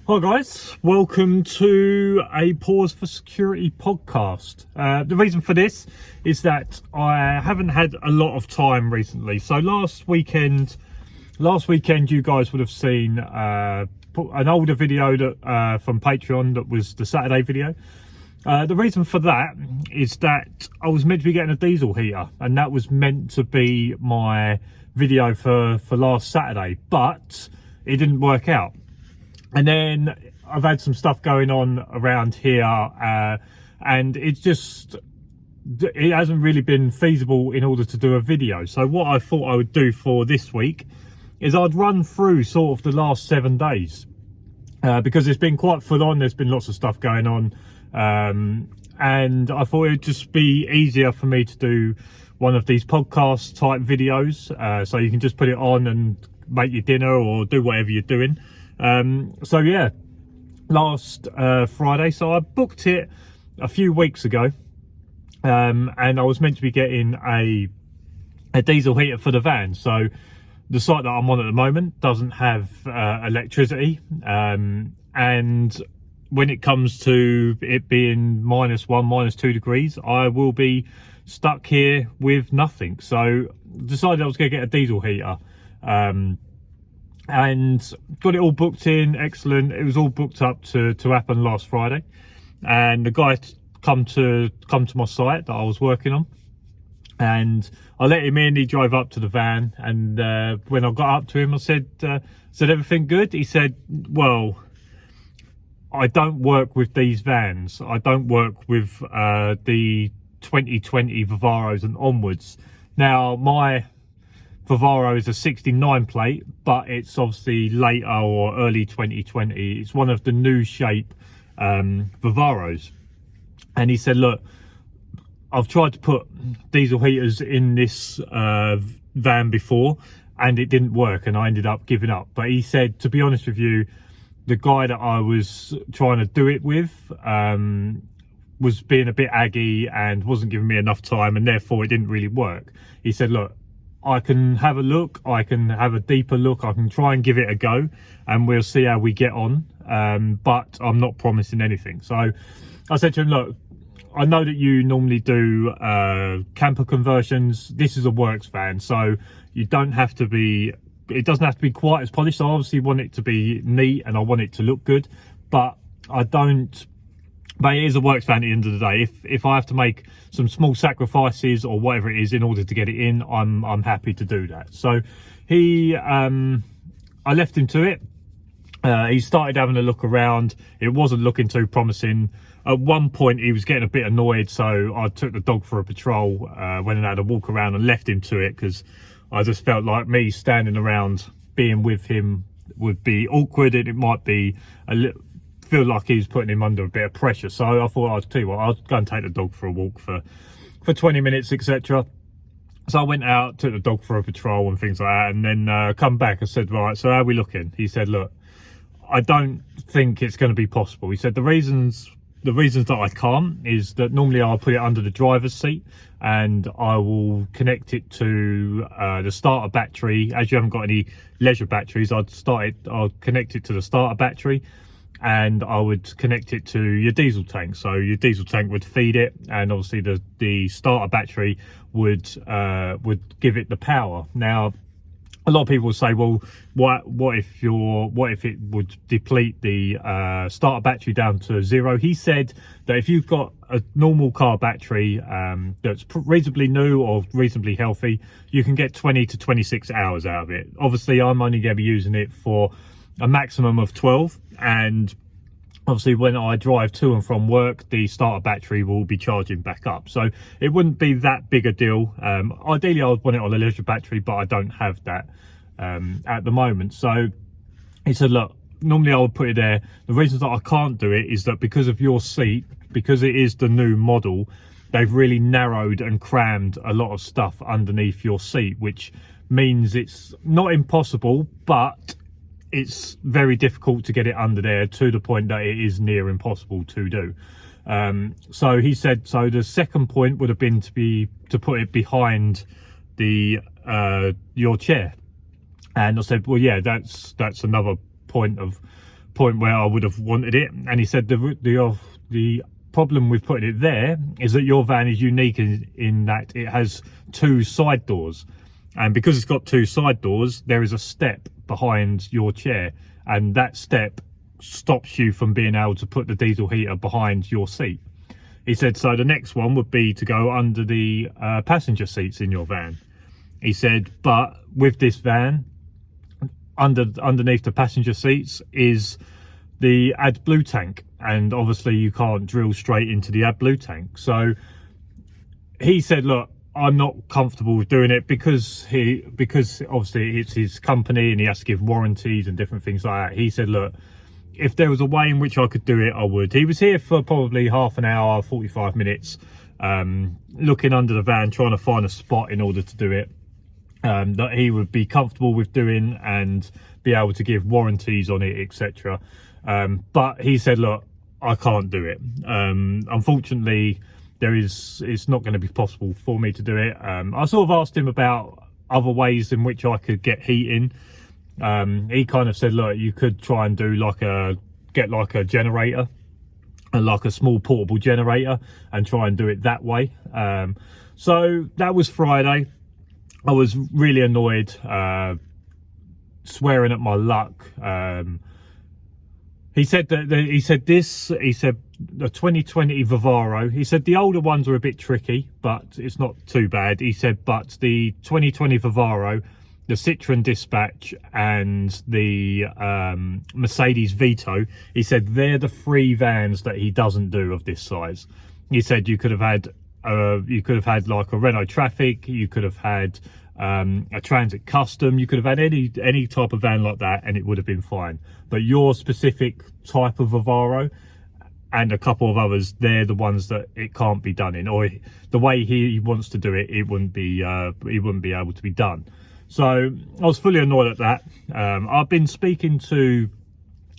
Hi guys, welcome to a Paws for Security podcast. The reason for this is that I haven't had a lot of time recently. So last weekend you guys would have seen an older video that from Patreon that was the Saturday video. The reason for that is that I was meant to be getting a diesel heater, and that was meant to be my video for last Saturday, but it didn't work out. And then I've had some stuff going on around here, and it hasn't really been feasible in order to do a video. So what I thought I would do for this week is I'd run through sort of the last 7 days, because it's been quite full on. There's been lots of stuff going on, and I thought it'd just be easier for me to do one of these podcast type videos, so you can just put it on and make your dinner or do whatever you're doing. So yeah, last Friday, so I booked it a few weeks ago, and I was meant to be getting a diesel heater for the van. So the site that I'm on at the moment doesn't have electricity, and when it comes to it being -1, -2 degrees, I will be stuck here with nothing. So decided I was going to get a diesel heater, and got it all booked in. Excellent. It was all booked up to happen last Friday, and the guy come to my site that I was working on, and I let him in. He drove up to the van, and when I got up to him, I said everything good? He said, well, I don't work with these vans. I don't work with the 2020 Vivaros and onwards. Now my Vivaro is a 69 plate, but it's obviously later or early 2020. It's one of the new shape Vivaros. And he said, look, I've tried to put diesel heaters in this van before and it didn't work, and I ended up giving up. But he said, to be honest with you, the guy that I was trying to do it with was being a bit aggy and wasn't giving me enough time, and therefore it didn't really work. He said, look, I can have a look, I can have a deeper look, I can try and give it a go, and we'll see how we get on, but I'm not promising anything. So I said to him, look, I know that you normally do camper conversions. This is a works van, so you don't have to be, it doesn't have to be quite as polished. I obviously want it to be neat and I want it to look good, but it is a works van at the end of the day. If I have to make some small sacrifices or whatever it is in order to get it in, I'm happy to do that. So I left him to it. He started having a look around. It wasn't looking too promising. At one point he was getting a bit annoyed, so I took the dog for a patrol, went and had a walk around and left him to it, because I just felt like me standing around being with him would be awkward, and it might be feel like he's putting him under a bit of pressure. So I thought, I'll tell you what, I'll go and take the dog for a walk for 20 minutes, etc. So I went out, took the dog for a patrol and things like that, and then come back. I said, right, so how are we looking? He said, look, I don't think it's going to be possible. He said the reasons that I can't is that normally I'll put it under the driver's seat and I will connect it to the starter battery. As you haven't got any leisure batteries, I'll connect it to the starter battery, and I would connect it to your diesel tank. So your diesel tank would feed it, and obviously the starter battery would give it the power. Now, a lot of people will say, well, what if it would deplete the starter battery down to 0? He said that if you've got a normal car battery that's reasonably new or reasonably healthy, you can get 20 to 26 hours out of it. Obviously, I'm only going to be using it for a maximum of 12, and obviously when I drive to and from work, the starter battery will be charging back up, so it wouldn't be that big a deal. Ideally I would want it on a leisure battery, but I don't have that at the moment. So he said, look, normally I would put it there. The reasons that I can't do it is that because of your seat, because it is the new model, they've really narrowed and crammed a lot of stuff underneath your seat, which means it's not impossible, but it's very difficult to get it under there, to the point that it is near impossible to do. So he said, so the second point would have been to put it behind the your chair. And I said, well, yeah, that's another point of point where I would have wanted it. And he said the problem with putting it there is that your van is unique in that it has 2 side doors, and because it's got 2 side doors, there is a step behind your chair, and that step stops you from being able to put the diesel heater behind your seat. He said, so the next one would be to go under the passenger seats in your van. He said, but with this van, underneath the passenger seats is the AdBlue tank, and obviously you can't drill straight into the AdBlue tank. So he said, look, I'm not comfortable with doing it because obviously it's his company and he has to give warranties and different things like that. He said, look, if there was a way in which I could do it, I would. He was here for probably half an hour, 45 minutes, looking under the van, trying to find a spot in order to do it that he would be comfortable with doing and be able to give warranties on it, etc. But he said, look, I can't do it. Unfortunately, it's not going to be possible for me to do it. I sort of asked him about other ways in which I could get heating. He kind of said, look, you could try and do get a generator, and like a small portable generator, and try and do it that way. So that was Friday. I was really annoyed, swearing at my luck. He said the 2020 Vivaro, he said the older ones are a bit tricky, but it's not too bad. He said, but the 2020 Vivaro, the Citroen Dispatch and the Mercedes Vito, he said they're the 3 vans that he doesn't do of this size. He said you could have had like a Renault Traffic, you could have had a Transit Custom, you could have had any type of van like that and it would have been fine. But your specific type of Vivaro and a couple of others, they're the ones that it can't be done in, or the way he wants to do it, it wouldn't be able to be done. So I was fully annoyed at that. I've been speaking to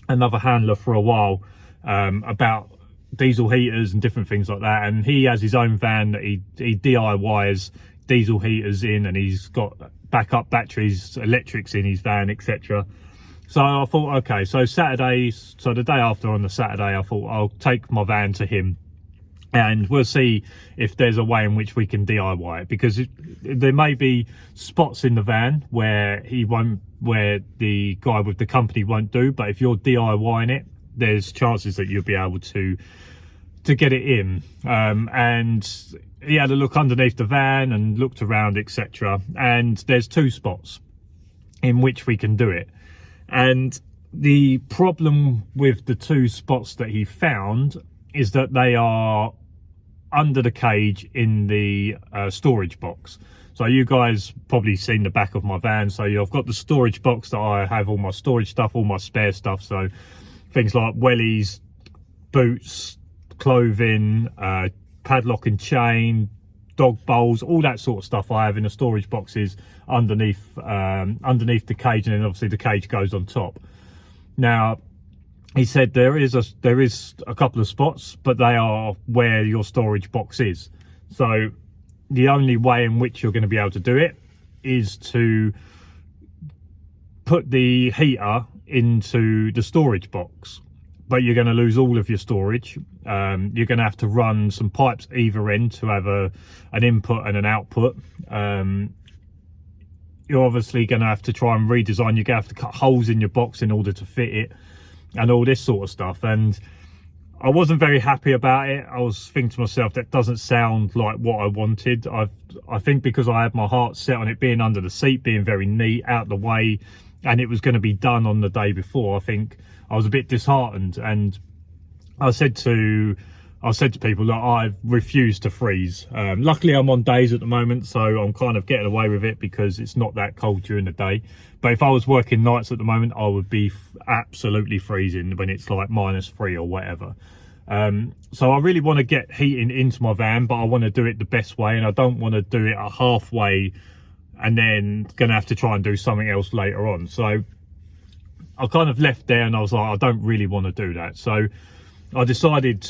another handler for a while about diesel heaters and different things like that, and he has his own van that he DIYs diesel heaters in, and he's got backup batteries, electrics in his van, etc. So I thought, okay, so the day after, on the Saturday, I thought I'll take my van to him and we'll see if there's a way in which we can DIY it, because there may be spots in the van where the guy with the company won't do, but if you're DIYing it, there's chances that you'll be able to get it in. And he had a look underneath the van and looked around, etc. And there's 2 spots in which we can do it. And the problem with the 2 spots that he found is that they are under the cage in the storage box. So you guys probably seen the back of my van. So I've got the storage box that I have all my storage stuff, all my spare stuff. So things like wellies, boots, clothing, padlock and chain, dog bowls, all that sort of stuff I have in the storage boxes underneath the cage, and then obviously the cage goes on top. Now he said there is a couple of spots, but they are where your storage box is. So the only way in which you're going to be able to do it is to put the heater into the storage box, but you're going to lose all of your storage. You're going to have to run some pipes either end to have an input and an output. You're obviously going to have to try and redesign. You're going to have to cut holes in your box in order to fit it and all this sort of stuff. And I wasn't very happy about it. I was thinking to myself, that doesn't sound like what I wanted. I think because I had my heart set on it being under the seat, being very neat, out the way, and it was going to be done on the day before, I think I was a bit disheartened. And I said to people that I refuse to freeze. Luckily I'm on days at the moment, so I'm kind of getting away with it because it's not that cold during the day. But if I was working nights at the moment, I would be absolutely freezing when it's like -3 or whatever. So I really want to get heating into my van, but I want to do it the best way, and I don't want to do it a halfway and then gonna have to try and do something else later on. So I kind of left there and I was like, I don't really want to do that. So I decided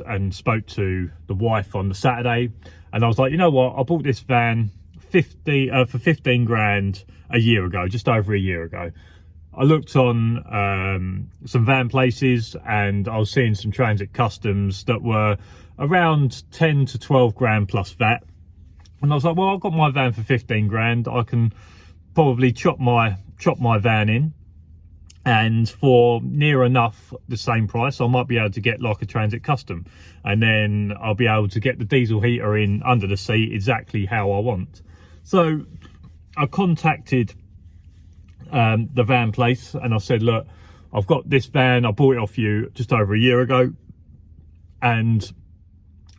and spoke to the wife on the Saturday, and I was like, you know what, I bought this van for 15 grand a year ago, just over a year ago. I looked on some van places, and I was seeing some Transit Customs that were around 10 to 12 grand plus VAT. And I was like, well, I've got my van for 15 grand. I can probably chop my van in, and for near enough the same price, I might be able to get like a Transit Custom, and then I'll be able to get the diesel heater in under the seat exactly how I want. So I contacted the van place, and I said, look, I've got this van, I bought it off you just over a year ago, and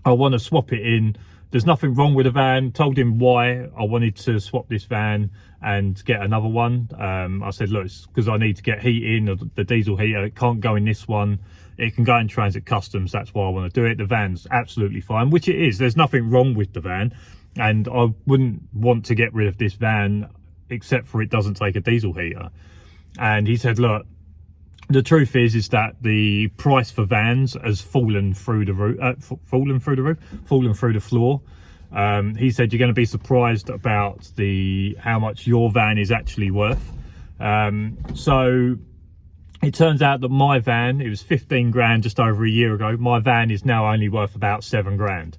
I want to swap it in. There's nothing wrong with the van. Told him why I wanted to swap this van and get another one. I said, look, it's because I need to get heat in, or the diesel heater. It can't go in this one. It can go in Transit Customs. That's why I want to do it. The van's absolutely fine, which it is. There's nothing wrong with the van, and I wouldn't want to get rid of this van except for it doesn't take a diesel heater. And he said, look, the truth is that the price for vans has fallen through the roof, fallen through the floor. He said, you're going to be surprised about how much your van is actually worth. So it turns out that my van, it was 15 grand just over a year ago. My van is now only worth about 7 grand.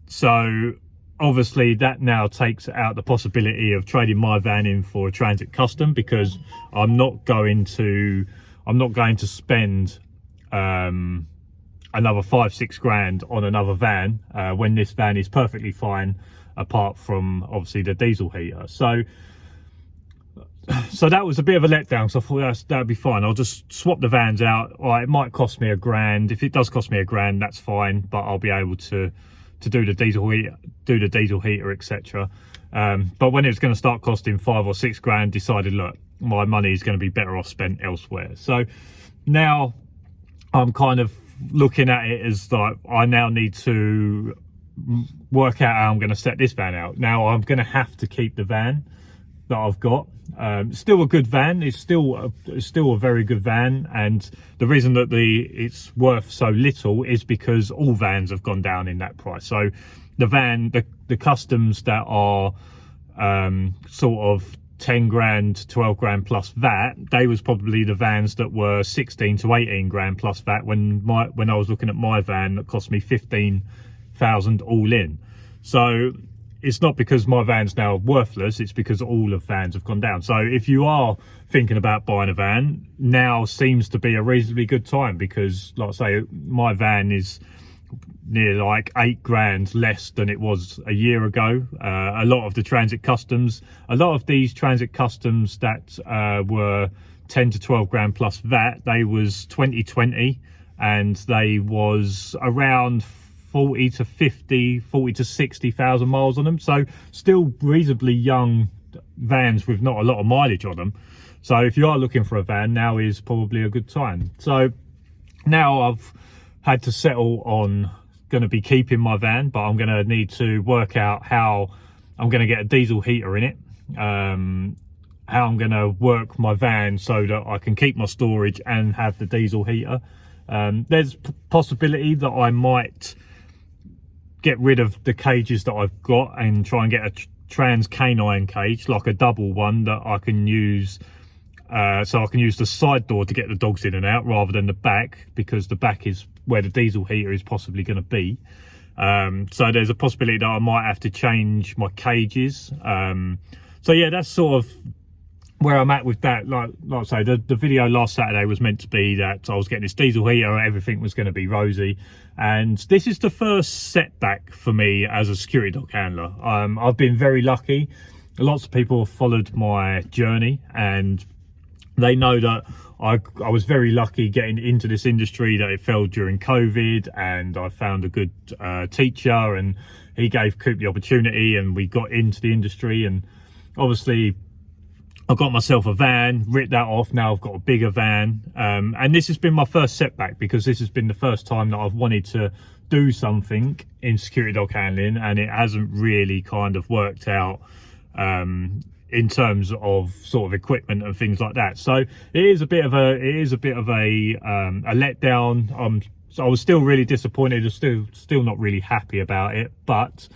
So obviously that now takes out the possibility of trading my van in for a Transit Custom, because I'm not going to spend another 5-6 grand on another van when this van is perfectly fine, apart from obviously the diesel heater. So that was a bit of a letdown. So I thought that'd be fine. I'll just swap the vans out. All right, it might cost me a grand. If it does cost me a grand, that's fine, but I'll be able to do the diesel heater, etc. But when it was going to start costing 5 or 6 grand, decided, look, my money is going to be better off spent elsewhere. So now I'm kind of looking at it as like, I now need to work out how I'm going to set this van out. Now I'm going to have to keep the van that I've got. Still a good van. It's still a very good van, and the reason that it's worth so little is because all vans have gone down in that price. So the customs that are sort of 10 grand, 12 grand plus VAT, they was probably the vans that were 16 to 18 grand plus VAT when I was looking at my van that cost me 15,000 all in. So it's not because my van's now worthless, it's because all of vans have gone down. So if you are thinking about buying a van, now seems to be a reasonably good time, because like I say, my van is near like 8 grand less than it was a year ago. A lot of these Transit Customs that were 10 to 12 grand plus VAT, they was 2020, and they was around 40 to 60,000 miles on them. So still reasonably young vans with not a lot of mileage on them. So if you are looking for a van, now is probably a good time. So now I've had to settle on going to be keeping my van, but I'm going to need to work out how I'm going to get a diesel heater in it, how I'm going to work my van so that I can keep my storage and have the diesel heater. There's possibility that I might get rid of the cages that I've got and try and get a trans canine cage, like a double one that I can use, so I can use the side door to get the dogs in and out rather than the back, because the back is where the diesel heater is possibly going to be. So there's a possibility that I might have to change my cages. So yeah, that's sort of where I'm at with that. Like I say, the video last Saturday was meant to be that I was getting this diesel heater and everything was going to be rosy, and this is the first setback for me as a security dog handler. I've been very lucky. Lots of people have followed my journey, and they know that I was very lucky getting into this industry, that it fell during COVID, and I found a good teacher, and he gave Coop the opportunity, and we got into the industry. And obviously I got myself a van, ripped that off. Now I've got a bigger van, and this has been my first setback, because this has been the first time that I've wanted to do something in security dog handling, and it hasn't really kind of worked out in terms of sort of equipment and things like that. So it is a bit of a letdown. So I was still really disappointed, still not really happy about it, but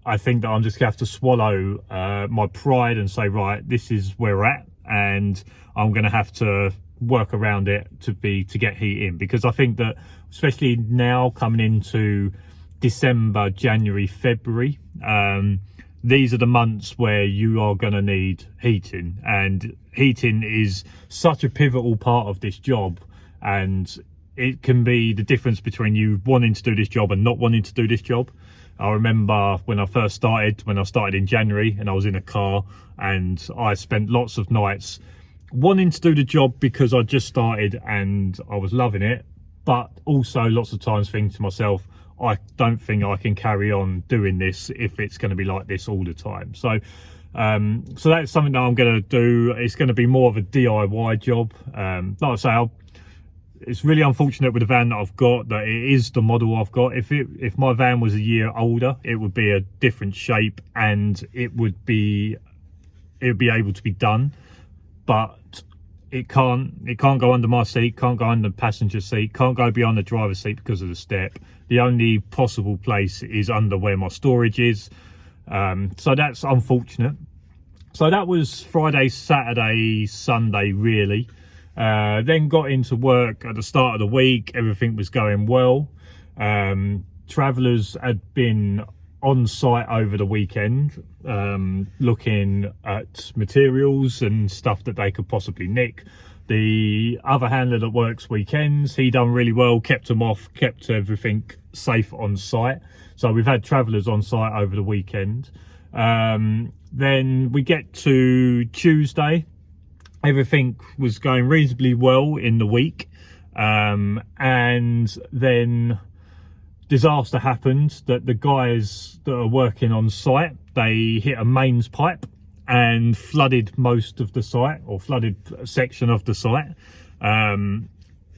I think that I'm just gonna have to swallow my pride and say, right, this is where we're at, and I'm going to have to work around it to get heat in, because I think that especially now coming into December, January, February, these are the months where you are going to need heating, and heating is such a pivotal part of this job, and it can be the difference between you wanting to do this job and not wanting to do this job. I remember when I started in January, and I was in a car, and I spent lots of nights wanting to do the job because I just started and I was loving it, but also lots of times thinking to myself, I don't think I can carry on doing this if it's going to be like this all the time. So so that's something that I'm going to do. It's going to be more of a DIY job. Like I say, it's really unfortunate with the van that I've got that it is the model I've got. If my van was a year older, it would be a different shape, and it would be able to be done, but it can't go under my seat, can't go under the passenger seat, can't go beyond the driver's seat because of the step. The only possible place is under where my storage is. So that's unfortunate. So that was Friday, Saturday, Sunday really. Then got into work at the start of the week. Everything was going well. Travellers had been on site over the weekend, looking at materials and stuff that they could possibly nick. The other handler that works weekends, he done really well, kept them off, kept everything safe on site. So we've had travellers on site over the weekend. Then we get to Tuesday. Everything was going reasonably well in the week, and then disaster happened. That the guys that are working on site, they hit a mains pipe and flooded most of the site, or flooded a section of the site.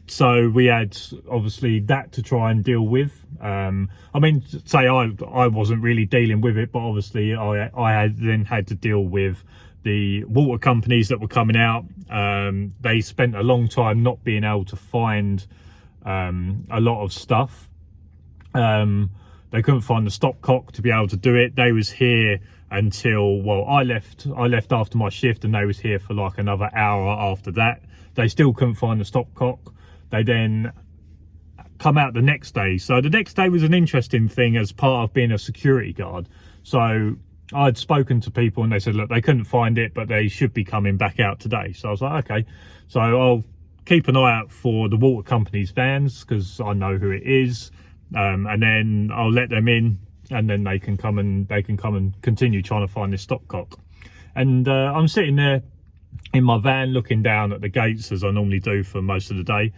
So we had obviously that to try and deal with. I mean, say I wasn't really dealing with it, but obviously I had to deal with the water companies that were coming out. They spent a long time not being able to find a lot of stuff. They couldn't find the stopcock to be able to do it. They was here until, well, I left after my shift, and they was here for like another hour after that. They still couldn't find the stopcock. They then come out the next day. So the next day was an interesting thing as part of being a security guard. So I'd spoken to people and they said, look, they couldn't find it, but they should be coming back out today. So I was like, okay. So I'll keep an eye out for the water company's vans, because I know who it is. And then I'll let them in, and then they can come and continue trying to find this stopcock. And I'm sitting there in my van looking down at the gates, as I normally do for most of the day,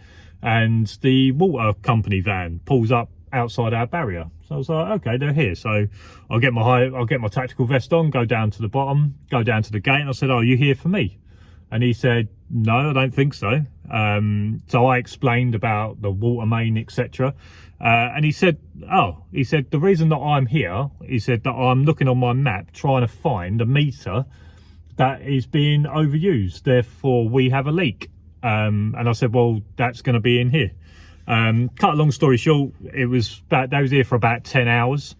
and the water company van pulls up outside our barrier. So I was like, okay, they're here. So I'll get my tactical vest on, go down to the bottom, go down to the gate, and I said, oh, are you here for me? And he said, no, I don't think so. So I explained about the water main, etc. And he said, the reason that I'm here, he said, that I'm looking on my map trying to find a meter that is being overused, therefore we have a leak. And I said, well, that's going to be in here. Cut a long story short, they was here for about 10 hours.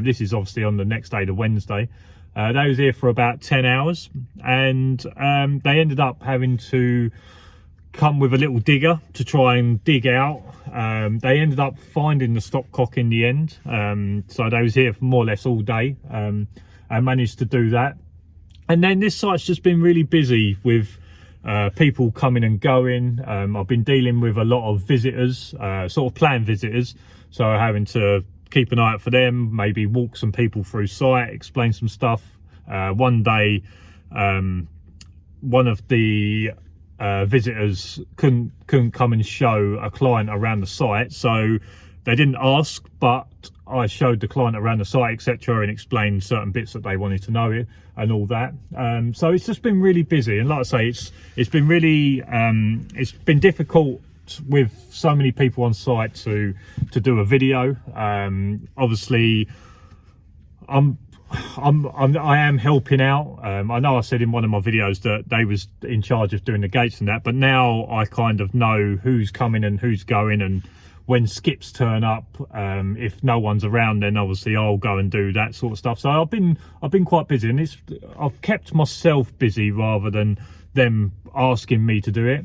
This is obviously on the next day, the Wednesday. They was here for about 10 hours, and they ended up having to come with a little digger to try and dig out. They ended up finding the stopcock in the end. So they was here for more or less all day, and managed to do that. And then this site's just been really busy with people coming and going. I've been dealing with a lot of visitors, sort of planned visitors, so having to keep an eye out for them, maybe walk some people through site, explain some stuff. One day, one of the visitors couldn't come and show a client around the site, so they didn't ask, but I showed the client around the site, etc., and explained certain bits that they wanted to know and all that. So it's just been really busy, and like I say, it's been really it's been difficult with so many people on site to do a video. Obviously I am helping out. I know I said in one of my videos that they was in charge of doing the gates and that, but now I kind of know who's coming and who's going, and when skips turn up, if no one's around, then obviously I'll go and do that sort of stuff. So I've been quite busy, and I've kept myself busy rather than them asking me to do it.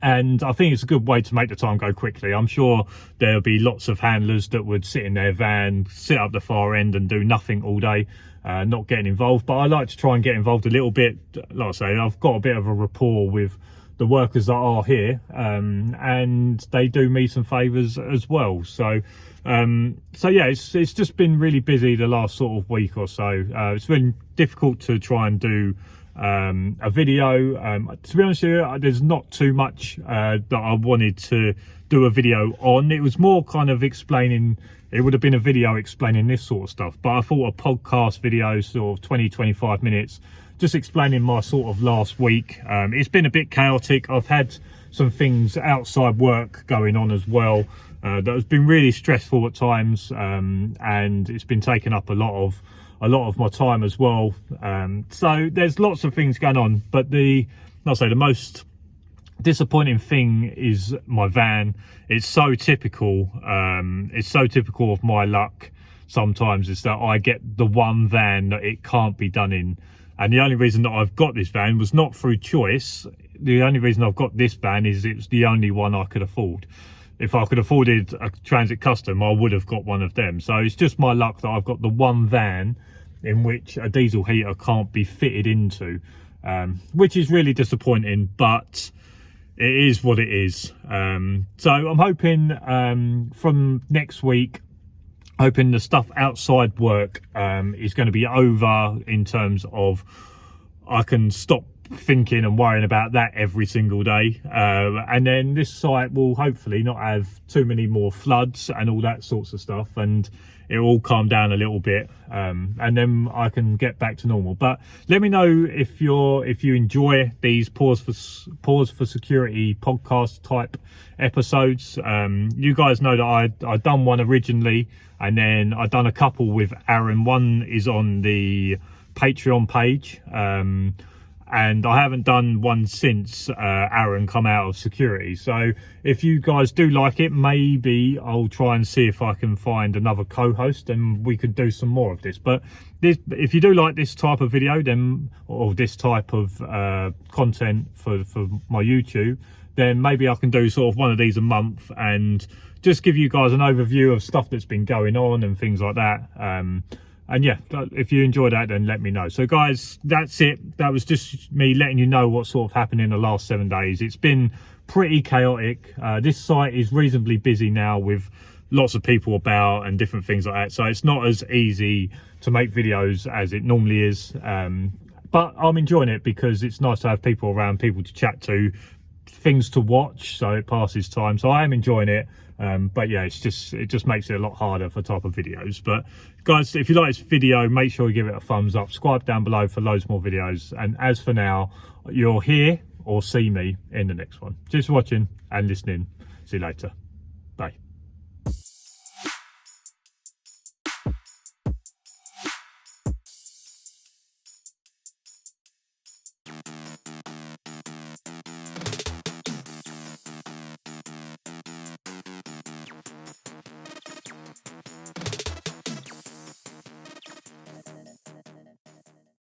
And I think it's a good way to make the time go quickly. I'm sure there'll be lots of handlers that would sit in their van, sit up the far end and do nothing all day, not getting involved. But I like to try and get involved a little bit. Like I say, I've got a bit of a rapport with the workers that are here, and they do me some favours as well. So yeah, it's just been really busy the last sort of week or so. It's been difficult to try and do a video. To be honest with you, there's not too much that I wanted to do a video on. It was more kind of explaining, it would have been a video explaining this sort of stuff, but I thought a podcast video, sort of 20-25 minutes, just explaining my sort of last week. It's been a bit chaotic. I've had some things outside work going on as well that has been really stressful at times, and it's been taking up a lot of my time as well. So there's lots of things going on, but I'll say the most disappointing thing is my van. It's so typical. It's so typical of my luck sometimes, is that I get the one van that it can't be done in. And the only reason that I've got this van was not through choice. The only reason I've got this van is it's the only one I could afford. If I could afforded a Transit Custom, I would have got one of them. So it's just my luck that I've got the one van in which a diesel heater can't be fitted into, which is really disappointing, but it is what it is. So I'm hoping from next week, hoping the stuff outside work is going to be over, in terms of I can stop thinking and worrying about that every single day, and then this site will hopefully not have too many more floods and all that sorts of stuff, and it will all calm down a little bit, and then I can get back to normal. But let me know if you enjoy these Paws for Security podcast type episodes. You guys know that I done one originally, and then I done a couple with Aaron. One is on the Patreon page, and I haven't done one since Aaron come out of security. So if you guys do like it, maybe I'll try and see if I can find another co-host and we could do some more of this. But if you do like this type of video, then, or this type of content for my YouTube, then maybe I can do sort of one of these a month and just give you guys an overview of stuff that's been going on and things like that. And yeah, if you enjoyed that, then let me know. So guys, that's it. That was just me letting you know what sort of happened in the last 7 days. It's been pretty chaotic. This site is reasonably busy now with lots of people about and different things like that. So it's not as easy to make videos as it normally is. But I'm enjoying it because it's nice to have people around, people to chat to, things to watch, so it passes time. So I am enjoying it. But yeah, it just makes it a lot harder for type of videos. But guys, if you like this video, make sure you give it a thumbs up, subscribe down below for loads more videos, and as for now, you'll hear or see me in the next one. Just watching and listening. See you later.